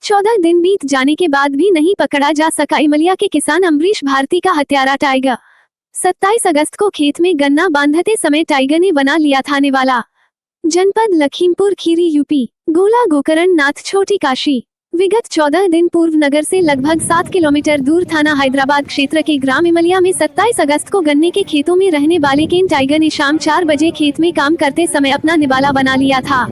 14 दिन बीत जाने के बाद भी नहीं पकड़ा जा सका इमलिया के किसान अम्बरीश भारती का हत्यारा टाइगर। 27 अगस्त को खेत में गन्ना बांधते समय टाइगर ने बना लिया था निवाला। जनपद लखीमपुर खीरी यूपी। गोला गोकर्ण नाथ छोटी काशी। विगत 14 दिन पूर्व नगर से लगभग 7 किलोमीटर दूर थाना हैदराबाद क्षेत्र के ग्राम इमलिया में 27 अगस्त को गन्ने के खेतों में रहने वाले केन टाइगर ने शाम 4 बजे खेत में काम करते समय अपना निवाला बना लिया था।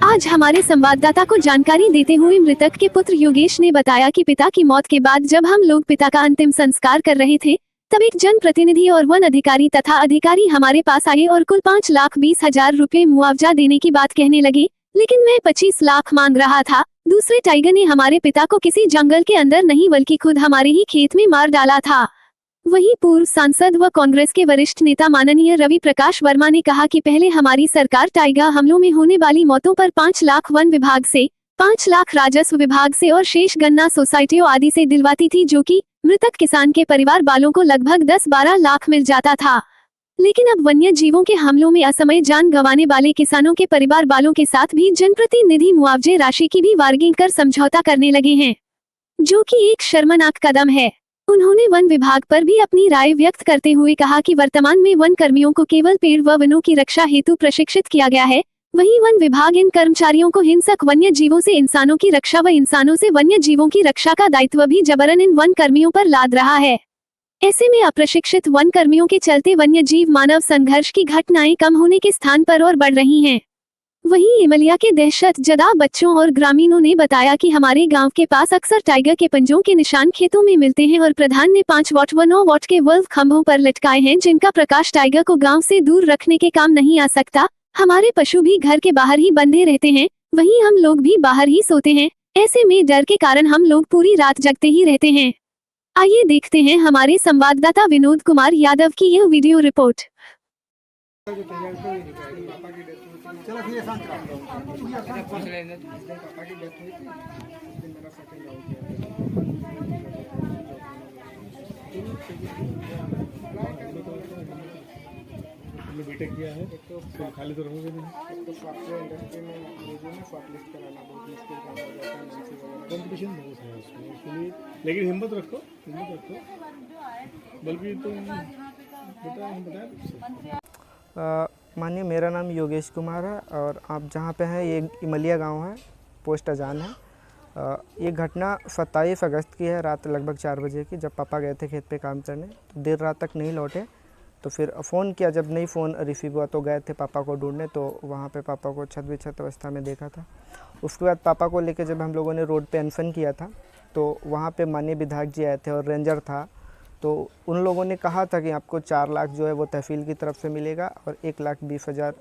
आज हमारे संवाददाता को जानकारी देते हुए मृतक के पुत्र योगेश ने बताया कि पिता की मौत के बाद जब हम लोग पिता का अंतिम संस्कार कर रहे थे तब एक जनप्रतिनिधि और वन अधिकारी तथा अधिकारी हमारे पास आए और कुल 5,20,000 रुपए मुआवजा देने की बात कहने लगे, लेकिन मैं 25 लाख मांग रहा था। दूसरे टाइगर ने हमारे पिता को किसी जंगल के अंदर नहीं बल्कि खुद हमारे ही खेत में मार डाला था। वहीं पूर्व सांसद व कांग्रेस के वरिष्ठ नेता माननीय रवि प्रकाश वर्मा ने कहा कि पहले हमारी सरकार टाइगर हमलों में होने वाली मौतों पर 5 लाख वन विभाग से, 5 लाख राजस्व विभाग से और शेष गन्ना सोसाइटियों आदि से दिलवाती थी, जो कि मृतक किसान के परिवार वालों को लगभग 10-12 लाख मिल जाता था। लेकिन अब वन्य जीवों के हमलों में असमय जान गंवाने वाले किसानों के परिवार वालों के साथ भी जनप्रतिनिधि मुआवजे राशि की भी बार्गेनिंग कर समझौता करने लगे हैं, जो कि एक शर्मनाक कदम है। उन्होंने वन विभाग पर भी अपनी राय व्यक्त करते हुए कहा कि वर्तमान में वन कर्मियों को केवल पेड़ व वनों की रक्षा हेतु प्रशिक्षित किया गया है। वहीं वन विभाग इन कर्मचारियों को हिंसक वन्य जीवों से इंसानों की रक्षा व इंसानों से वन्य जीवों की रक्षा का दायित्व भी जबरन इन वन कर्मियों पर लाद रहा है। ऐसे में अप्रशिक्षित वन कर्मियों के चलते वन्य जीव मानव संघर्ष की घटनाएं कम होने के स्थान पर और बढ़ रही हैं। वहीं इमलिया के दहशतजदा बच्चों और ग्रामीणों ने बताया कि हमारे गांव के पास अक्सर टाइगर के पंजों के निशान खेतों में मिलते हैं और प्रधान ने 5 वॉट व 9 वॉट के बल्ब खंभों पर लटकाए हैं, जिनका प्रकाश टाइगर को गांव से दूर रखने के काम नहीं आ सकता। हमारे पशु भी घर के बाहर ही बंधे रहते हैं, वहीं हम लोग भी बाहर ही सोते हैं। ऐसे में डर के कारण हम लोग पूरी रात जगते ही रहते हैं। आइए देखते हैं हमारे संवाददाता विनोद कुमार यादव की यह वीडियो रिपोर्ट। बीटेक किया है तो खाली तो रहोगे नहीं। तो सॉफ्टवेयर इंडस्ट्री में मुझे ना शॉर्टलिस्ट कराना बहुत मुश्किल काम हो जाता है। कंपटीशन बहुत है उसमें, लेकिन हिम्मत रखो बल्कि तुम बेटा हम बताएं। मानिए मेरा नाम योगेश कुमार है और आप जहाँ पे हैं ये इमलिया गांव है, पोस्ट अजान है। ये घटना 27 अगस्त की है, रात लगभग 4 बजे की, जब पापा गए थे खेत पे काम करने। तो देर रात तक नहीं लौटे तो फिर फ़ोन किया, जब नहीं फ़ोन रिसीव हुआ तो गए थे पापा को ढूंढने। तो वहाँ पे पापा को छत अवस्था में देखा था। उसके बाद पापा को लेके जब हम लोगों ने रोड पे अनशन किया था तो वहाँ पे माननीय विधायक जी आए थे और रेंजर था। तो उन लोगों ने कहा था कि आपको 4 लाख जो है वो तहसील की तरफ से मिलेगा और 1,20,000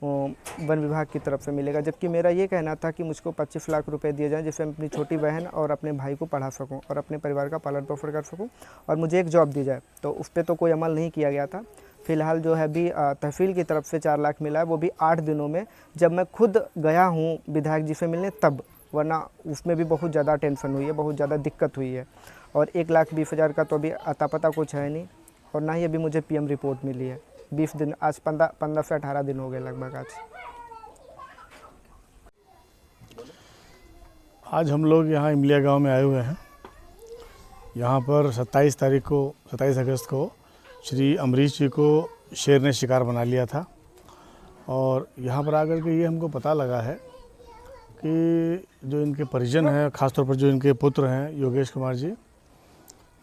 वन विभाग की तरफ से मिलेगा, जबकि मेरा ये कहना था कि मुझको 25 लाख रुपए दिए जाएं, जिससे मैं अपनी छोटी बहन और अपने भाई को पढ़ा सकूं और अपने परिवार का पालन पोषण कर सकूं और मुझे एक जॉब दी जाए। तो उस पर तो कोई अमल नहीं किया गया था। फ़िलहाल जो है अभी तहसील की तरफ से 4 लाख मिला है, वो भी 8 दिनों में, जब मैं खुद गया हूँ विधायक जी से मिलने तब, वरना उसमें भी बहुत ज़्यादा टेंशन हुई है, बहुत ज़्यादा दिक्कत हुई है। और 1,20,000 का तो अभी अता पता कुछ है नहीं और ना ही अभी मुझे PM रिपोर्ट मिली है। 20 दिन, आज 15 से 18 दिन हो गए लगभग। आज हम लोग यहाँ इमलिया गांव में आए हुए हैं। यहाँ पर 27 अगस्त को श्री अम्बरीश जी को शेर ने शिकार बना लिया था और यहाँ पर आकर के ये हमको पता लगा है कि जो इनके परिजन हैं, ख़ासतौर पर जो इनके पुत्र हैं योगेश कुमार जी,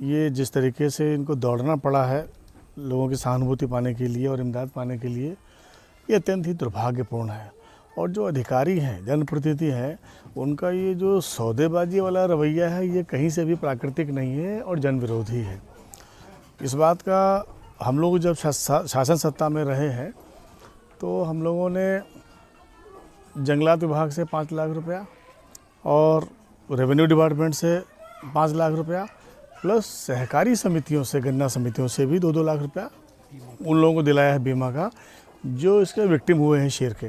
ये जिस तरीके से इनको दौड़ना पड़ा है लोगों की सहानुभूति पाने के लिए और इमदाद पाने के लिए, ये अत्यंत ही दुर्भाग्यपूर्ण है। और जो अधिकारी हैं, जनप्रतिनिधि हैं, उनका ये जो सौदेबाजी वाला रवैया है ये कहीं से भी प्राकृतिक नहीं है और जन विरोधी है। इस बात का हम लोग जब शासन सत्ता में रहे हैं तो हम लोगों ने जंगलात विभाग से 5 लाख रुपया और रेवेन्यू डिपार्टमेंट से 5 लाख रुपया प्लस सहकारी समितियों से, गन्ना समितियों से भी 2-2 लाख रुपया उन लोगों को दिलाया है बीमा का, जो इसके विक्टिम हुए हैं शेर के।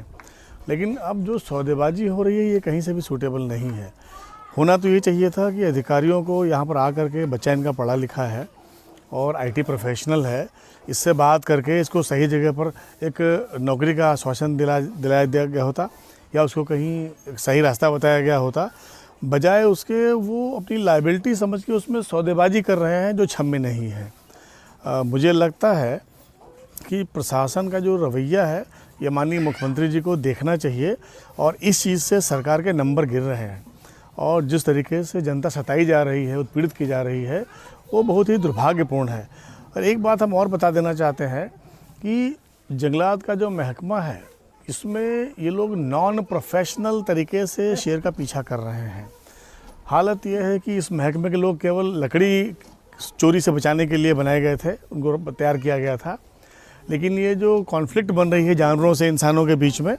लेकिन अब जो सौदेबाजी हो रही है ये कहीं से भी सूटेबल नहीं है। होना तो ये चाहिए था कि अधिकारियों को यहाँ पर आकर के, बच्चा इनका पढ़ा लिखा है और IT प्रोफेशनल है, इससे बात करके इसको सही जगह पर एक नौकरी का आश्वासन दिलाया दिया गया होता या उसको कहीं सही रास्ता बताया गया होता, बजाय उसके वो अपनी लायबिलिटी समझ के उसमें सौदेबाजी कर रहे हैं जो छम में नहीं है। मुझे लगता है कि प्रशासन का जो रवैया है ये माननीय मुख्यमंत्री जी को देखना चाहिए और इस चीज़ से सरकार के नंबर गिर रहे हैं और जिस तरीके से जनता सताई जा रही है, उत्पीड़ित की जा रही है, वो बहुत ही दुर्भाग्यपूर्ण है। और एक बात हम और बता देना चाहते हैं कि जंगलात का जो महकमा है इसमें ये लोग नॉन प्रोफेशनल तरीके से शेर का पीछा कर रहे हैं। हालत यह है कि इस महकमे के लोग केवल लकड़ी चोरी से बचाने के लिए बनाए गए थे, उनको तैयार किया गया था, लेकिन ये जो कॉन्फ्लिक्ट बन रही है जानवरों से इंसानों के बीच में,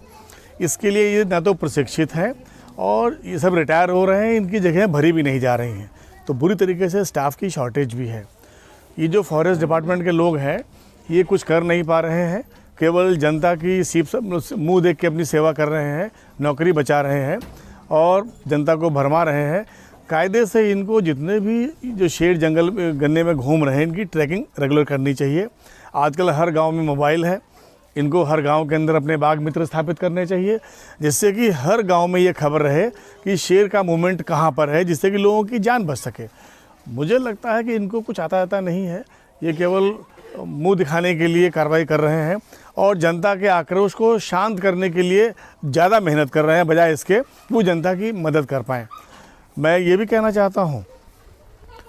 इसके लिए ये ना तो प्रशिक्षित हैं और ये सब रिटायर हो रहे हैं, इनकी जगह भरी भी नहीं जा रही हैं। तो बुरी तरीके से स्टाफ की शॉर्टेज भी है। ये जो फॉरेस्ट डिपार्टमेंट के लोग हैं ये कुछ कर नहीं पा रहे हैं, केवल जनता की सीप मुँह देख के अपनी सेवा कर रहे हैं, नौकरी बचा रहे हैं और जनता को भरमा रहे हैं। कायदे से इनको जितने भी जो शेर जंगल गन्ने में घूम रहे हैं इनकी ट्रैकिंग रेगुलर करनी चाहिए। आजकल हर गांव में मोबाइल है, इनको हर गांव के अंदर अपने बाघ मित्र स्थापित करने चाहिए, जिससे कि हर गांव में ये खबर रहे कि शेर का मूवमेंट कहां पर है, जिससे कि लोगों की जान बच सके। मुझे लगता है कि इनको कुछ आता जाता नहीं है, ये केवल मुंह दिखाने के लिए कार्रवाई कर रहे हैं और जनता के आक्रोश को शांत करने के लिए ज़्यादा मेहनत कर रहे हैं, बजाय इसके वो जनता की मदद कर पाएँ। मैं ये भी कहना चाहता हूँ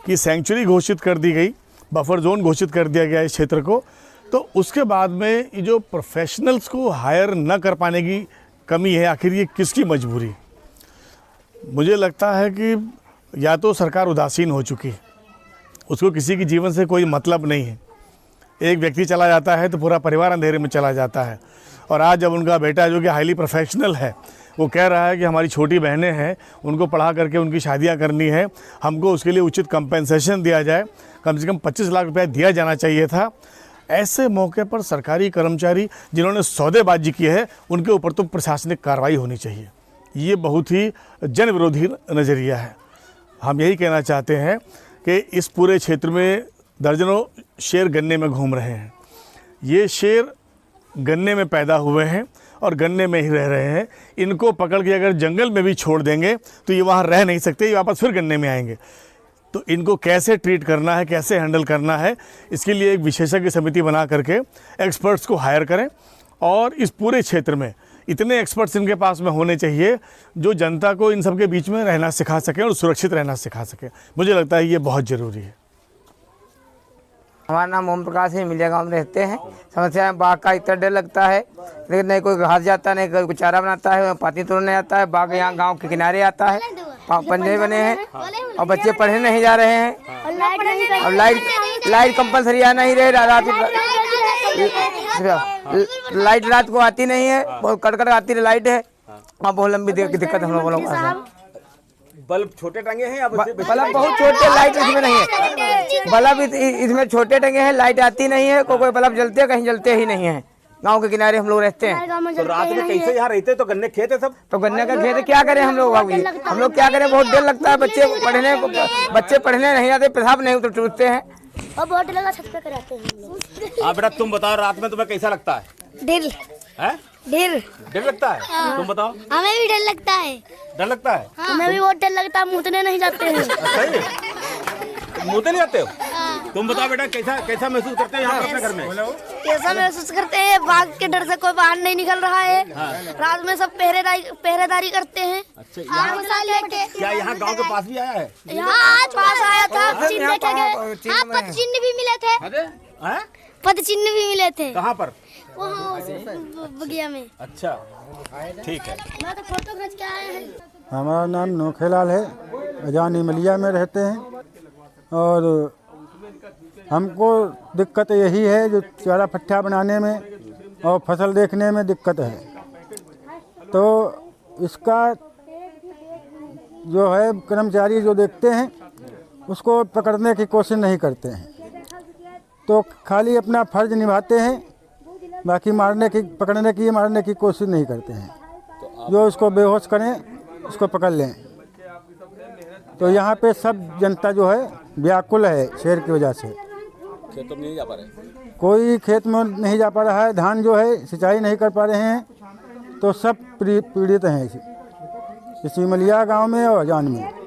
कि सेंचुरी घोषित कर दी गई, बफर जोन घोषित कर दिया गया इस क्षेत्र को, तो उसके बाद में ये जो प्रोफेशनल्स को हायर न कर पाने की कमी है, आखिर ये किसकी मजबूरी? मुझे लगता है कि या तो सरकार उदासीन हो चुकी है, उसको किसी की जीवन से कोई मतलब नहीं है। एक व्यक्ति चला जाता है तो पूरा परिवार अंधेरे में चला जाता है। और आज जब उनका बेटा जो कि हाईली प्रोफेशनल है वो कह रहा है कि हमारी छोटी बहनें हैं, उनको पढ़ा करके उनकी शादियां करनी है, हमको उसके लिए उचित कंपेंसेशन दिया जाए, कम से कम 25 लाख रुपया दिया जाना चाहिए था। ऐसे मौके पर सरकारी कर्मचारी जिन्होंने सौदेबाजी की है उनके ऊपर तो प्रशासनिक कार्रवाई होनी चाहिए। ये बहुत ही जन विरोधी नज़रिया है। हम यही कहना चाहते हैं कि इस पूरे क्षेत्र में दर्जनों शेर गन्ने में घूम रहे हैं। ये शेर गन्ने में पैदा हुए हैं और गन्ने में ही रह रहे हैं। इनको पकड़ के अगर जंगल में भी छोड़ देंगे तो ये वहाँ रह नहीं सकते, ये वापस फिर गन्ने में आएंगे। तो इनको कैसे ट्रीट करना है, कैसे हैंडल करना है, इसके लिए एक विशेषज्ञ समिति बना करके एक्सपर्ट्स को हायर करें और इस पूरे क्षेत्र में इतने एक्सपर्ट्स इनके पास में होने चाहिए जो जनता को इन सब के बीच में रहना सिखा सकें और सुरक्षित रहना सिखा सकें। मुझे लगता है ये बहुत ज़रूरी है। हमारा नाम ओम प्रकाश है, इमलिया गांव में रहते हैं। समस्या है बाघ का इतना डर लगता है, लेकिन नहीं कोई घास जाता, नहीं कोई चारा बनाता है, पानी तोड़ने आता है। बाघ यहाँ गांव के किनारे आता है, पंजे बने हैं और बच्चे पढ़ने नहीं जा रहे हैं। और लाइट कंपलसरी आना ही रहे, लाइट रात को आती नहीं है, बहुत कड़कड़ आती है लाइट है और बहुत लंबी दिक्कत हम लोगों को। बल्ब छोटे टंगे हैं या बल्ब बहुत छोटे, लाइट इसमें नहीं है। बल्ब इसमें छोटे टंगे हैं, लाइट आती नहीं है, कोई बल्ब जलते हैं, कहीं जलते ही नहीं है। गांव के किनारे हम लोग रहते हैं। तो रात में कैसे यहाँ रहते? तो गन्ने खेत है सब, तो गन्ने का खेत क्या करें हम लोग क्या करें? बहुत डर लगता है। बच्चे पढ़ने नहीं आते, पेशाब नहीं तो टूटते हैं और बहुत लगा छत पे कराते हैं। हाँ बेटा, तुम बताओ रात में तुम्हें कैसा लगता है? डर डर लगता है? हाँ। तुम बताओ। हमें भी डर लगता है। डर लगता है? हाँ। हमें भी बहुत डर लगता है, मुँहने नहीं जाते हैं। सही, मुँहते नहीं जाते हो? तुम बताओ बेटा, कैसा महसूस करते हैं यहाँ अपने घर में? कैसा महसूस करते हैं? बाघ के डर से कोई बाहर नहीं निकल रहा है। रात में सब पहरेदारी करते हैं। अच्छा, क्या यहाँ गांव के पास भी आया है? यहाँ आज पास आया था, पद चिन्ह भी मिले थे। पद चिन्ह भी मिले थे। कहाँ पर? वहाँ बगिया में। अच्छा, ठीक है। मैं तो फोटो खींच के आए हैं। हमारा नाम नोखेलाल है, अजान इमलिया में रहते हैं और हमको दिक्कत यही है जो चारा पट्टा बनाने में और फसल देखने में दिक्कत है। तो इसका जो है कर्मचारी जो देखते हैं उसको पकड़ने की कोशिश नहीं करते हैं, तो खाली अपना फर्ज निभाते हैं, बाकी पकड़ने की मारने की कोशिश नहीं करते हैं। जो उसको बेहोश करें उसको पकड़ लें। तो यहाँ पे सब जनता जो है व्याकुल है शेर की वजह से। खेतों में नहीं जा पा रहे, कोई खेत में नहीं जा पा रहा है, धान जो है सिंचाई नहीं कर पा रहे हैं, तो सब पीड़ित हैं इस इमलिया गांव में और अजान में।